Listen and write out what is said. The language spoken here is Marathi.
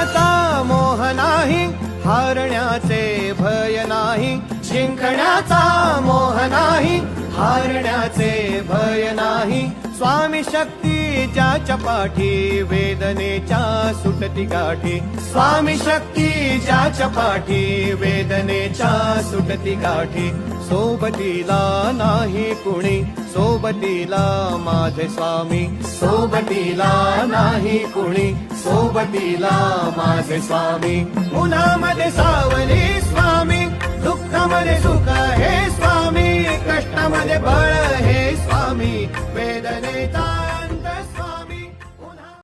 जिंकण्याचा मोह नाही, हारण्याचे भय नाही. जिंकण्याचा मोह नाही, हारण्याचे भय नाही. स्वामी शक्ती ज्याच्या पाठी, वेदनेच्या सुटती गाठी. स्वामी शक्ती ज्याच्या पाठी, वेदनेच्या सुटती गाठी. सोबतीला नाही कुणी, सोबतीला माझे स्वामी. सोबतीला नाही कुणी, सोबतीला माझे स्वामी. उन्हामध्ये सावली स्वामी, दुःखामध्ये सुख हे स्वामी, कष्टामध्ये बळ हे स्वामी. वेदनेचा